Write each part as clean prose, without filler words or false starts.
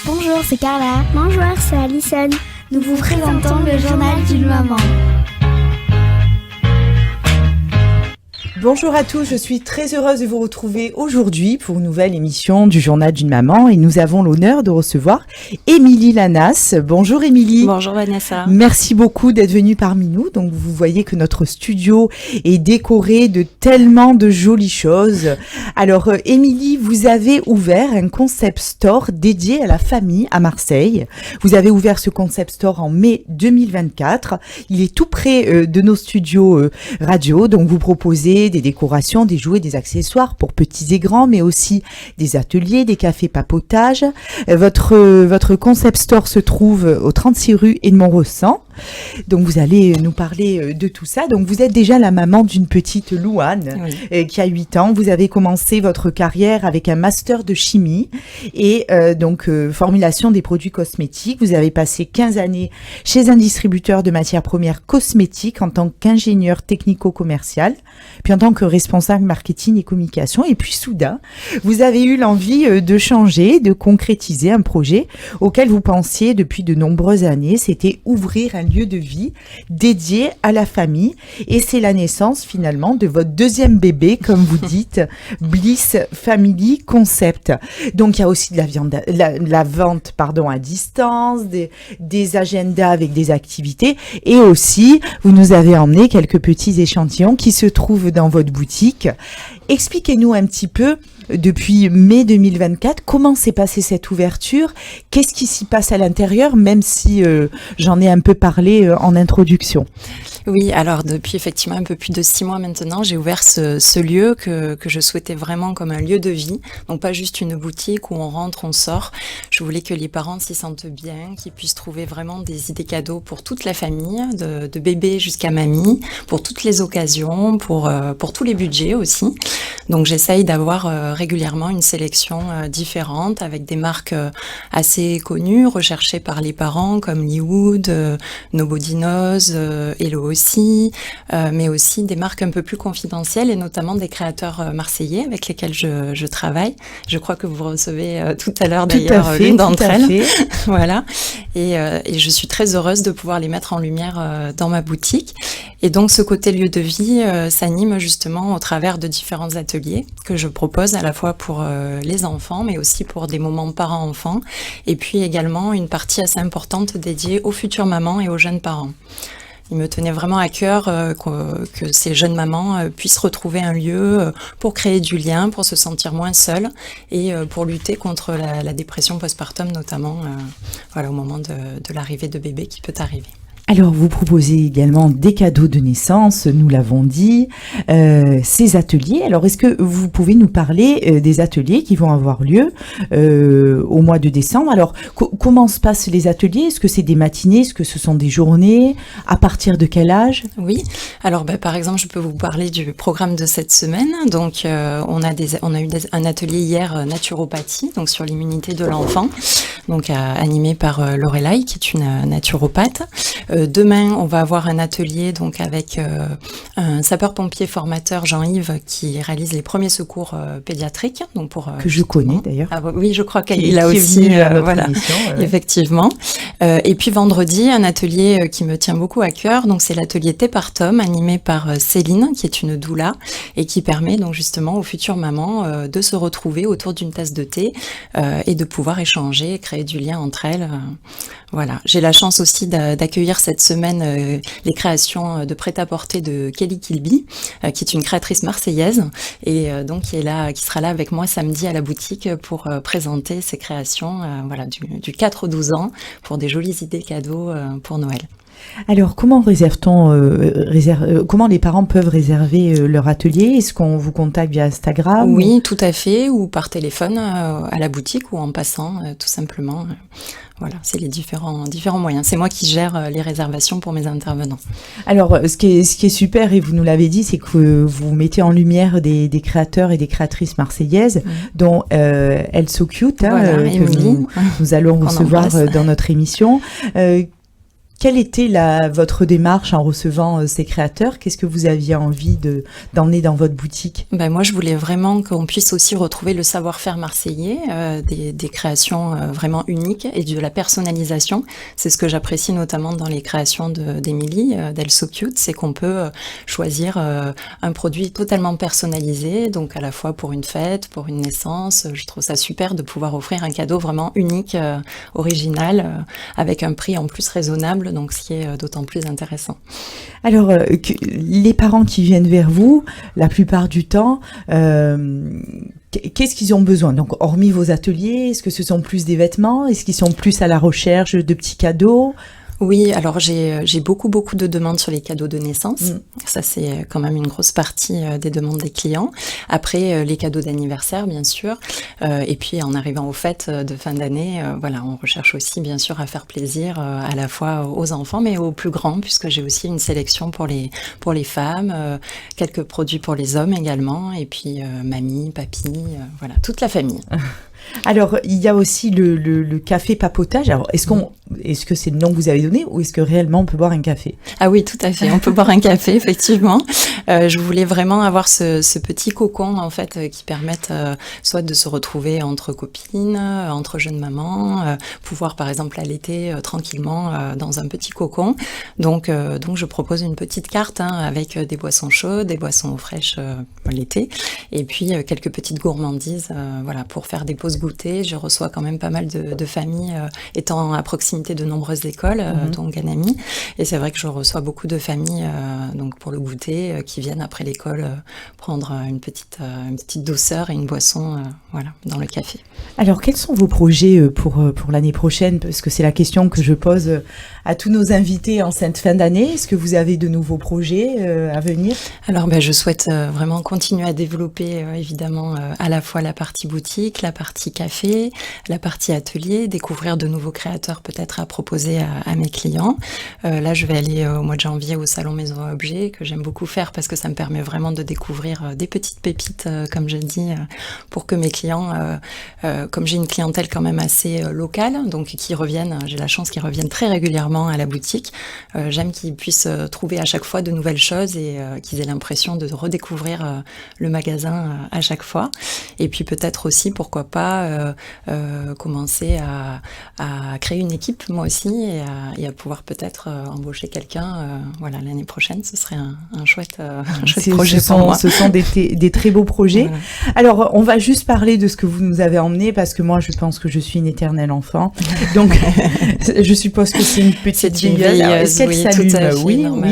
Bonjour, c'est Carla. Bonjour, c'est Alison. Nous vous présentons le journal d'une maman. Bonjour à tous, je suis très heureuse de vous retrouver aujourd'hui pour une nouvelle émission du Journal d'une maman et nous avons l'honneur de recevoir Émilie Lanas. Bonjour Émilie. Bonjour Vanessa. Merci beaucoup d'être venue parmi nous. Donc vous voyez que notre studio est décoré de tellement de jolies choses. Alors Émilie, vous avez ouvert un concept store dédié à la famille à Marseille. Vous avez ouvert ce concept store en mai 2024. Il est tout près de nos studios radio, donc vous proposez des décorations, des jouets, des accessoires pour petits et grands, mais aussi des ateliers, des cafés papotage. Votre concept store se trouve au 36 rue Edmond-Rosan. Donc vous allez nous parler de tout ça. Donc vous êtes déjà la maman d'une petite Louane qui a 8 ans. Vous avez commencé votre carrière avec un master de chimie et formulation des produits cosmétiques. Vous avez passé 15 années chez un distributeur de matières premières cosmétiques en tant qu'ingénieur technico-commercial, puis en tant que responsable marketing et communication. Et puis soudain, vous avez eu l'envie de changer, de concrétiser un projet auquel vous pensiez depuis de nombreuses années. C'était ouvrir un lieu de vie dédié à la famille. Et c'est la naissance finalement de votre deuxième bébé, comme vous dites, Bliss Family Concept. Donc il y a aussi de la vente à distance, des agendas avec des activités. Et aussi, vous nous avez emmené quelques petits échantillons qui se trouvent dans votre boutique. Expliquez-nous un petit peu, depuis mai 2024, comment s'est passée cette ouverture? Qu'est-ce qui s'y passe à l'intérieur, même si j'en ai un peu parlé en introduction? Oui, alors depuis effectivement un peu plus de 6 mois maintenant, j'ai ouvert ce lieu que je souhaitais vraiment comme un lieu de vie. Donc pas juste une boutique où on rentre, on sort. Je voulais que les parents s'y sentent bien, qu'ils puissent trouver vraiment des idées cadeaux pour toute la famille, de bébé jusqu'à mamie, pour toutes les occasions, pour tous les budgets aussi. Donc j'essaye d'avoir régulièrement une sélection différente avec des marques assez connues, recherchées par les parents comme Liwood, Nobody Knows, Hello aussi, mais aussi des marques un peu plus confidentielles et notamment des créateurs marseillais avec lesquels je travaille. Je crois que vous recevez tout à l'heure d'ailleurs l'une d'entre elles. Voilà. Et je suis très heureuse de pouvoir les mettre en lumière dans ma boutique. Et donc ce côté lieu de vie s'anime justement au travers de différents ateliers que je propose à la fois pour les enfants, mais aussi pour des moments parents-enfants. Et puis également une partie assez importante dédiée aux futures mamans et aux jeunes parents. Il me tenait vraiment à cœur que ces jeunes mamans puissent retrouver un lieu pour créer du lien, pour se sentir moins seules et pour lutter contre la dépression postpartum notamment au moment de l'arrivée de bébé qui peut arriver. Alors, vous proposez également des cadeaux de naissance, nous l'avons dit, ces ateliers. Alors, est-ce que vous pouvez nous parler des ateliers qui vont avoir lieu au mois de décembre? Alors, comment se passent les ateliers? Est-ce que c'est des matinées? Est-ce que ce sont des journées? À partir de quel âge? Oui, alors par exemple, je peux vous parler du programme de cette semaine. Donc, on a eu un atelier hier naturopathie, donc sur l'immunité de l'enfant, donc animé par Lorelai, qui est une naturopathe. Demain, on va avoir un atelier donc avec un sapeur-pompier formateur Jean-Yves qui réalise les premiers secours pédiatriques. Donc que je connais d'ailleurs. Ah, oui, je crois qu'il a aussi voilà, émission, effectivement. Et puis vendredi, un atelier qui me tient beaucoup à cœur. Donc c'est l'atelier Thé par Tom animé par Céline, qui est une doula et qui permet donc justement aux futures mamans de se retrouver autour d'une tasse de thé et de pouvoir échanger, créer du lien entre elles. Voilà. J'ai la chance aussi d'accueillir cette semaine les créations de prêt-à-porter de Kelly Kilby, qui est une créatrice marseillaise et donc qui sera là avec moi samedi à la boutique pour présenter ses créations du 4 au 12 ans pour des jolies idées cadeaux pour Noël. Alors, comment comment les parents peuvent réserver leur atelier? Est-ce qu'on vous contacte via Instagram? Oui, tout à fait, ou par téléphone à la boutique ou en passant, tout simplement. Voilà, c'est les différents moyens. C'est moi qui gère les réservations pour mes intervenants. Alors, ce qui est super, et vous nous l'avez dit, c'est que vous mettez en lumière des créateurs et des créatrices marseillaises, dont Elles So Cute, voilà, que nous allons recevoir dans notre émission. Quelle était votre démarche en recevant ces créateurs? Qu'est-ce que vous aviez envie d'emmener dans votre boutique? Moi, je voulais vraiment qu'on puisse aussi retrouver le savoir-faire marseillais, des créations vraiment uniques et de la personnalisation. C'est ce que j'apprécie notamment dans les créations d'Émilie, d'Elle So Cute, c'est qu'on peut choisir un produit totalement personnalisé, donc à la fois pour une fête, pour une naissance. Je trouve ça super de pouvoir offrir un cadeau vraiment unique, original, avec un prix en plus raisonnable. Donc, ce qui est d'autant plus intéressant. Alors, les parents qui viennent vers vous, la plupart du temps, qu'est-ce qu'ils ont besoin? Donc, hormis vos ateliers, est-ce que ce sont plus des vêtements? Est-ce qu'ils sont plus à la recherche de petits cadeaux? Oui, alors j'ai beaucoup de demandes sur les cadeaux de naissance. Ça, c'est quand même une grosse partie des demandes des clients. Après, les cadeaux d'anniversaire, bien sûr. Et puis, en arrivant aux fêtes de fin d'année, on recherche aussi, bien sûr, à faire plaisir à la fois aux enfants, mais aux plus grands, puisque j'ai aussi une sélection pour les femmes, quelques produits pour les hommes également, et puis mamie, papy, toute la famille. Alors, il y a aussi le café papotage. Alors, est-ce que c'est le nom que vous avez donné ou est-ce que réellement on peut boire un café? Ah oui, tout à fait. On peut boire un café, effectivement. Je voulais vraiment avoir ce petit cocon, en fait, qui permette soit de se retrouver entre copines, entre jeunes mamans, pouvoir, par exemple, allaiter tranquillement dans un petit cocon. Donc, je propose une petite carte avec des boissons chaudes, des boissons fraîches l'été, et puis quelques petites gourmandises, pour faire des pauses goûter. Je reçois quand même pas mal de familles étant à proximité de nombreuses écoles, dont Ganami. Et c'est vrai que je reçois beaucoup de familles donc pour le goûter qui viennent après l'école prendre une petite douceur et une boisson dans le café. Alors, quels sont vos projets pour l'année prochaine? Parce que c'est la question que je pose à tous nos invités en cette fin d'année. Est-ce que vous avez de nouveaux projets à venir? Alors, je souhaite vraiment continuer à développer évidemment à la fois la partie boutique, la partie café, la partie atelier, découvrir de nouveaux créateurs peut-être à proposer à mes clients. Là, je vais aller au mois de janvier au salon Maison à Objets, que j'aime beaucoup faire parce que ça me permet vraiment de découvrir des petites pépites, comme je dis, pour que mes clients, comme j'ai une clientèle quand même assez locale, donc qui reviennent, j'ai la chance qu'ils reviennent très régulièrement à la boutique. J'aime qu'ils puissent trouver à chaque fois de nouvelles choses et qu'ils aient l'impression de redécouvrir le magasin à chaque fois. Et puis peut-être aussi, pourquoi pas, commencer à créer une équipe moi aussi et à pouvoir peut-être embaucher quelqu'un. L'année prochaine, ce serait un chouette projet pour moi. Ce sont des très beaux projets. Voilà. Alors, on va juste parler de ce que vous nous avez emmené parce que moi, je pense que je suis une éternelle enfant. Donc, je suppose que c'est une petite veilleuse. Est-ce qu'elle s'allume?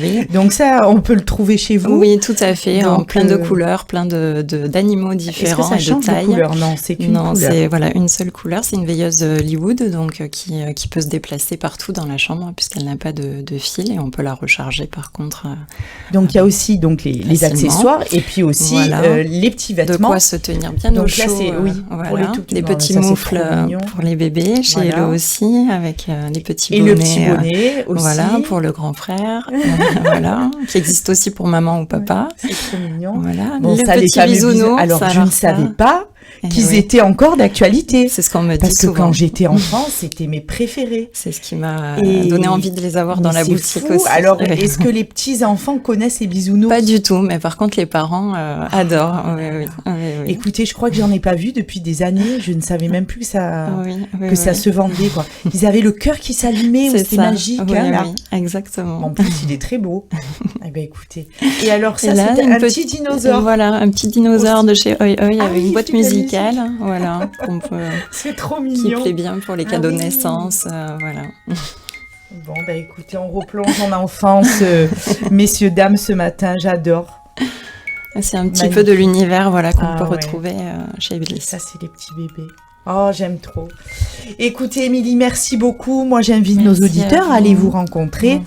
Oui. Donc ça, on peut le trouver chez vous? Oui, tout à fait. Donc, en plein de couleurs, plein d'animaux différents. Est-ce que ça change de couleur? Non, c'est qu'une couleur. Non, c'est une seule couleur. C'est une veilleuse Leewood, donc qui peut se déplacer partout dans la chambre puisqu'elle n'a pas de fil et on peut la recharger par contre. Donc il y a aussi donc les accessoires et puis aussi les petits vêtements. De quoi se tenir bien au chaud. Pour les tout des petits moufles pour les bébés, chez Hello aussi, avec les petits bonnets. Et le petit bonnet aussi. Pour le grand frère, qui existe aussi pour maman ou papa. C'est trop mignon. Bon, ça, les fameux bisounours. Alors, je ne savais pas qu'ils étaient encore d'actualité. C'est ce qu'on me dit Parce que souvent. quand j'étais enfant, c'était mes préférés. C'est ce qui m'a donné envie de les avoir dans la boutique aussi. Alors, est-ce que les petits-enfants connaissent les bisounours? Pas du tout, mais par contre, les parents adorent. Oui. Écoutez, je crois que j'en ai pas vu depuis des années. Je ne savais même plus que ça se vendait, quoi. Ils avaient le cœur qui s'allumait, c'était magique. Oui, exactement. En plus, il est très beau. Eh ben, écoutez. Et alors, ça, c'est un petit dinosaure. Voilà, un petit dinosaure de chez Oi Oi avec une boîte musicale. C'est trop mignon. Qui plaît bien pour les cadeaux de naissance. Bon, écoutez, on replonge en enfance, messieurs, dames, ce matin, j'adore. C'est un petit peu de l'univers qu'on peut retrouver chez Bliss. Ça, c'est les petits bébés. Oh, j'aime trop. Écoutez, Émilie, merci beaucoup. Moi, j'invite nos auditeurs à aller vous rencontrer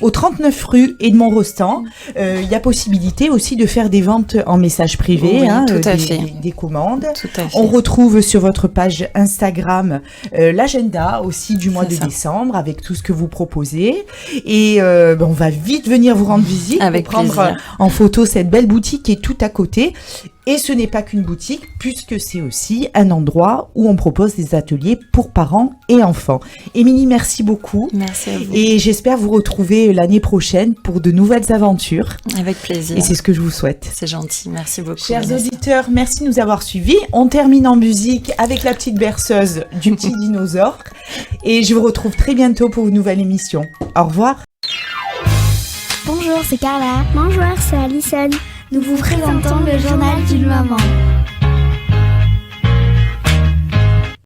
au 39 rue Edmond-Rostand. Il y a possibilité aussi de faire des ventes en message privé, tout à fait. Des commandes. Tout à fait. On retrouve sur votre page Instagram l'agenda aussi du mois de décembre avec tout ce que vous proposez. Et on va vite venir vous rendre visite avec pour prendre plaisir. En photo cette belle boutique qui est tout à côté. Et ce n'est pas qu'une boutique, puisque c'est aussi un endroit où on propose des ateliers pour parents et enfants. Émilie, merci beaucoup. Merci à vous. Et j'espère vous retrouver l'année prochaine pour de nouvelles aventures. Avec plaisir. Et c'est ce que je vous souhaite. C'est gentil, merci beaucoup. Chers Vanessa. auditeurs, merci de nous avoir suivis. On termine en musique avec la petite berceuse du petit dinosaure. Et je vous retrouve très bientôt pour une nouvelle émission. Au revoir. Bonjour, c'est Carla. Bonjour, c'est Alison. Nous vous présentons le journal d'une maman.